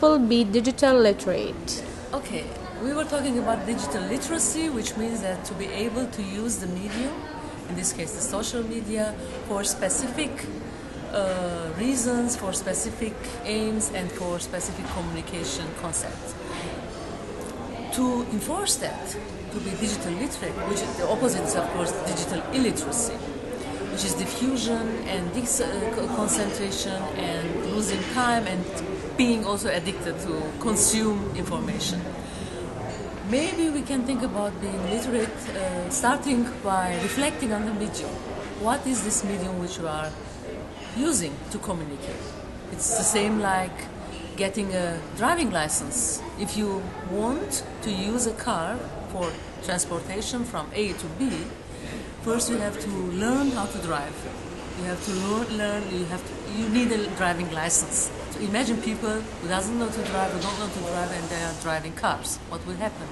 people be digital literate? Okay, we were talking about digital literacy, which means that to be able to use the medium, in this case the social media, for specific reasons, for specific aims, and for specific communication concepts. To enforce that, to be digital literate, which is the opposite is of course digital illiteracy, which is diffusion and concentration and losing time and being also addicted to consume information. Maybe we can think about being literate, starting by reflecting on the medium. What is this medium which we are using to communicate? It's the same like getting a driving license. If you want to use a car for transportation from A to B, first you have to learn how to drive. You have to learn. You need a driving license. So imagine people who doesn't know to drive, who don't know to drive, and they are driving cars. What will happen?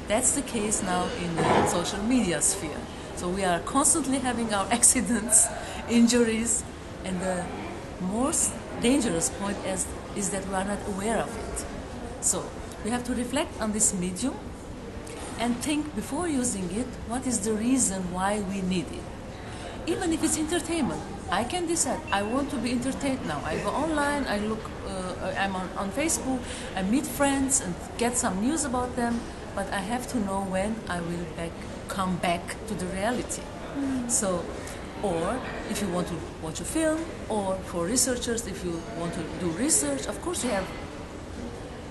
That's the case now in the social media sphere. So we are constantly having our accidents, injuries, and the most dangerous point is that we are not aware of it. So we have to reflect on this medium and think before using it, what is the reason why we need it? Even if it's entertainment, I can decide, I want to be entertained now. I go online, I'm on Facebook, I meet friends and get some news about them, but I have to know when I will come back to the reality. So, or if you want to watch a film, or for researchers, if you want to do research, of course you have.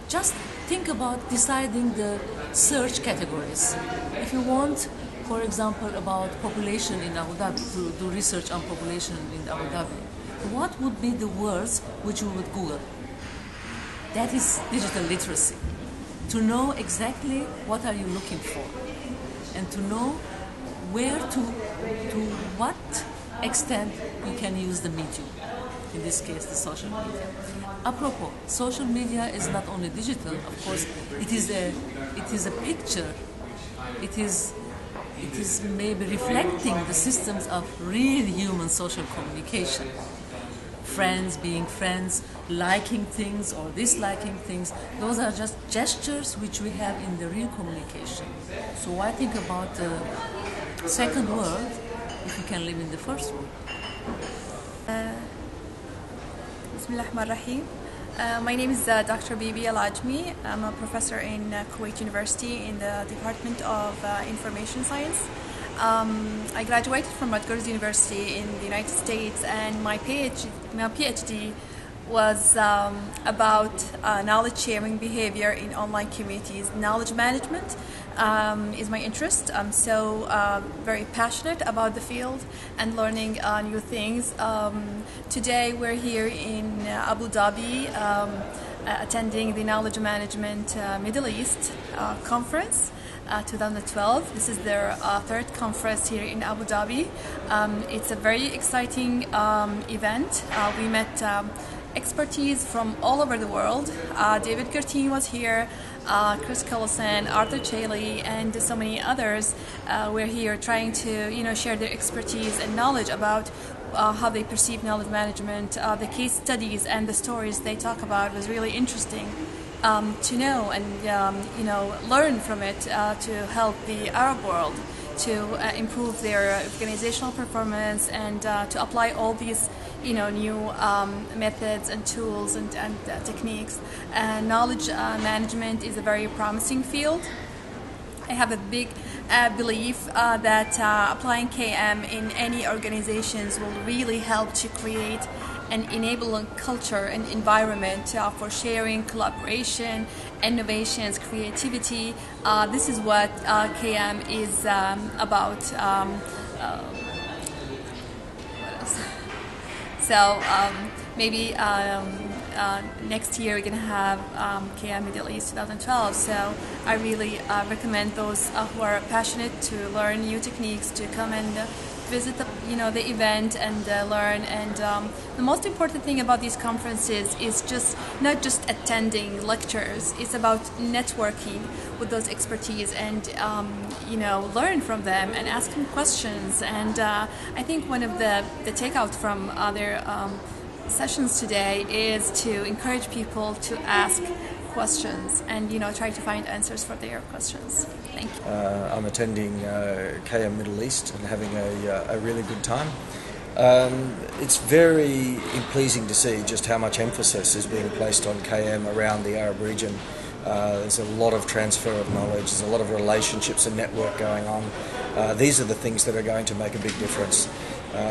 Just think about deciding the search categories. If you want, for example, about population in Abu Dhabi, to do research on population in Abu Dhabi, what would be the words which you would Google? That is digital literacy. To know exactly what are you looking for, and to know where to what extent you can use the medium, in this case the social media. Apropos, social media is not only digital, of course, it is a picture, it is maybe reflecting the systems of real human social communication. Friends being friends, liking things or disliking things, those are just gestures which we have in the real communication. So why think about the second world if you can live in the first world? Bismillahirrahmanirrahim. My name is Dr. Bibi Al-Ajmi. I'm a professor in Kuwait University in the Department of Information Science. I graduated from Rutgers University in the United States, and my PhD was about knowledge sharing behavior in online communities. Knowledge management is my interest. I'm so very passionate about the field and learning new things. Today we're here in Abu Dhabi attending the Knowledge Management Middle East Conference 2012. This is their third conference here in Abu Dhabi. It's a very exciting event. We met expertise from all over the world. David Gertin was here, Chris Collison, Arthur Chaley, and so many others. We're here trying to share their expertise and knowledge about how they perceive knowledge management. The case studies and the stories they talk about was really interesting to know and learn from it to help the Arab world to improve their organizational performance and to apply all these new methods and tools and techniques. Knowledge management is a very promising field. I have a big belief that applying KM in any organizations will really help to create an enabling culture and environment for sharing, collaboration, innovations, creativity. This is what KM is about. What else? So maybe next year we're going to have KM Middle East 2012. So I really recommend those who are passionate to learn new techniques to come and visit the event and learn. And the most important thing about these conferences is just not just attending lectures. It's about networking with those expertise and learn from them and ask them questions. And I think one of the takeout from their sessions today is to encourage people to ask questions and try to find answers for their questions. Thank you. I'm attending KM Middle East and having a really good time. It's very pleasing to see just how much emphasis is being placed on KM around the Arab region. There's a lot of transfer of knowledge, there's a lot of relationships and network going on. These are the things that are going to make a big difference.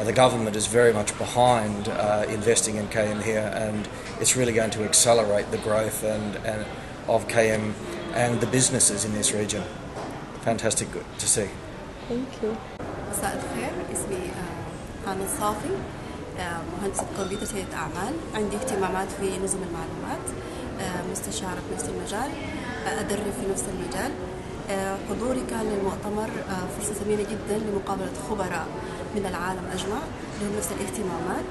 The government is very much behind investing in KM here, and it's really going to accelerate the growth and of KM and the businesses in this region. Fantastic good to see. Thank you. مساء الخير، اسمي هاني الصافي، مهندسة كمبيوتر سيادة أعمال. عندي اهتمامات في نظم المعلومات، مستشارة في نفس المجال، أدرب في نفس المجال. حضوري كان للمؤتمر فرصة ثمينة جدا لمقابلة خبراء من العالم أجمع لهم نفس الاهتمامات.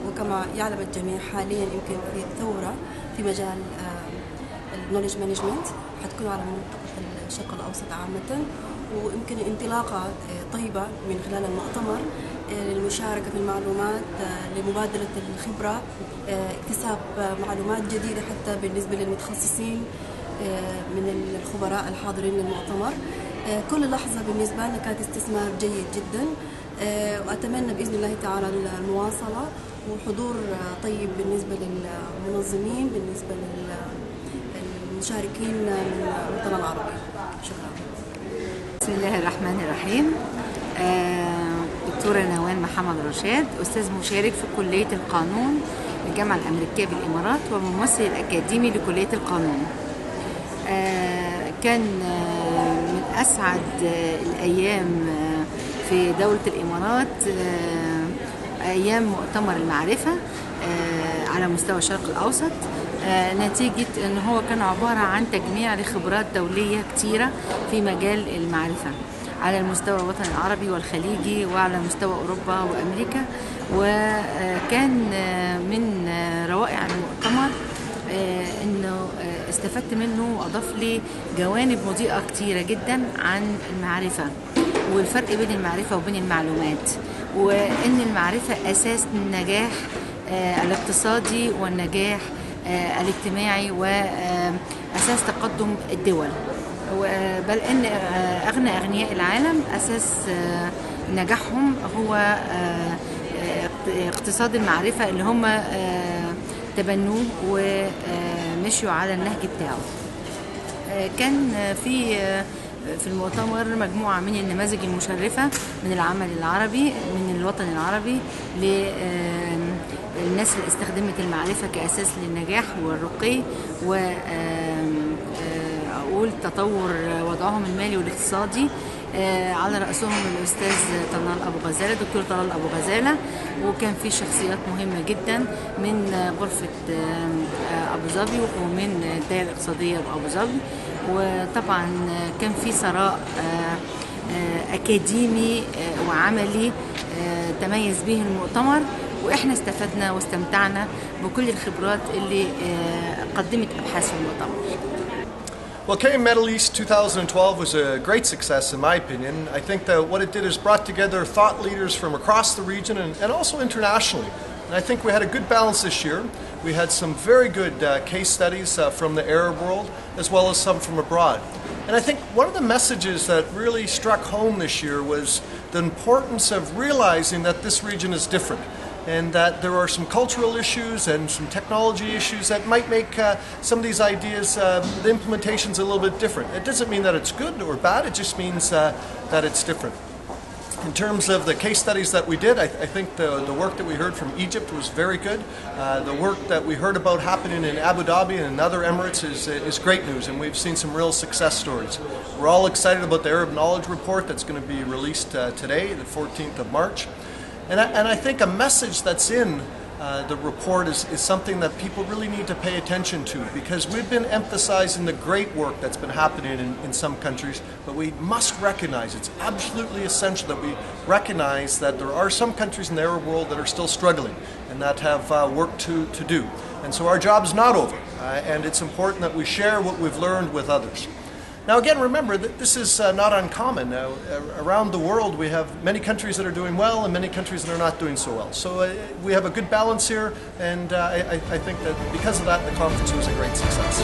وكما يعلم الجميع حاليا يمكن في ثورة في مجال النوليدج مانجمنت حتكون على منطقة الشرق الأوسط عامة، ويمكن انطلاقة طيبة من خلال المؤتمر للمشاركة في المعلومات، لمبادلة الخبرة، اكتساب معلومات جديدة حتى بالنسبة للمتخصصين من الخبراء الحاضرين للمؤتمر. كل لحظة بالنسبة لنا كانت استثمار جيد جدا، وأتمنى بإذن الله تعالى المواصلة وحضور طيب بالنسبة للمنظمين، بالنسبة للمشاركين من الوطن العربي. شكرا. بسم الله الرحمن الرحيم. دكتورة نوال محمد رشاد، أستاذ مشارك في كلية القانون الجامعة الأمريكية بالإمارات وممثل الأكاديمي لكلية القانون. كان من أسعد الأيام في دولة الإمارات أيام مؤتمر المعرفة على مستوى الشرق الأوسط، نتيجة أن هو كان عبارة عن تجميع لخبرات دولية كتيرة في مجال المعرفة على المستوى الوطني العربي والخليجي وعلى مستوى أوروبا وأمريكا. وكان من روائع المؤتمر انه استفدت منه واضاف لي جوانب مضيئة كتيرة جدا عن المعرفة والفرق بين المعرفة وبين المعلومات، وان المعرفة اساس النجاح الاقتصادي والنجاح الاجتماعي واساس تقدم الدول، بل ان اغنى اغنياء العالم اساس نجاحهم هو اقتصاد المعرفة اللي هم تبنوه ومشوا على النهج بتاعه. كان في المؤتمر مجموعة من النماذج المشرفة من العمل العربي من الوطن العربي للناس اللي استخدمت المعرفة كأساس للنجاح والرقي وأقول تطور وضعهم المالي والاقتصادي. على رأسهم الأستاذ طلال أبو غزالة، دكتور طلال أبو غزالة، وكان في شخصيات مهمة جدا من غرفة أبو ظبي ومن الدائرة الاقتصادية بأبو ظبي. وطبعا كان في ثراء أكاديمي وعملي تميز به المؤتمر، وإحنا استفدنا واستمتعنا بكل الخبرات اللي قدمت أبحاث في المؤتمر. Well, KM Middle East 2012 was a great success in my opinion. I think that what it did is brought together thought leaders from across the region and also internationally. And I think we had a good balance this year. We had some very good case studies from the Arab world as well as some from abroad. And I think one of the messages that really struck home this year was the importance of realizing that this region is different, and that there are some cultural issues and some technology issues that might make some of these ideas, the implementation's a little bit different. It doesn't mean that it's good or bad, it just means that it's different. In terms of the case studies that we did, I think the work that we heard from Egypt was very good. The work that we heard about happening in Abu Dhabi and in other Emirates is great news, and we've seen some real success stories. We're all excited about the Arab Knowledge Report that's going to be released today, the 14th of March. And I think a message that's in the report is something that people really need to pay attention to, because we've been emphasizing the great work that's been happening in some countries, but we must recognize, it's absolutely essential that we recognize that there are some countries in the Arab world that are still struggling and that have work to do. And so our job is not over, and it's important that we share what we've learned with others. Now again, remember that this is not uncommon. Around the world we have many countries that are doing well and many countries that are not doing so well. So we have a good balance here, and I think that because of that the conference was a great success.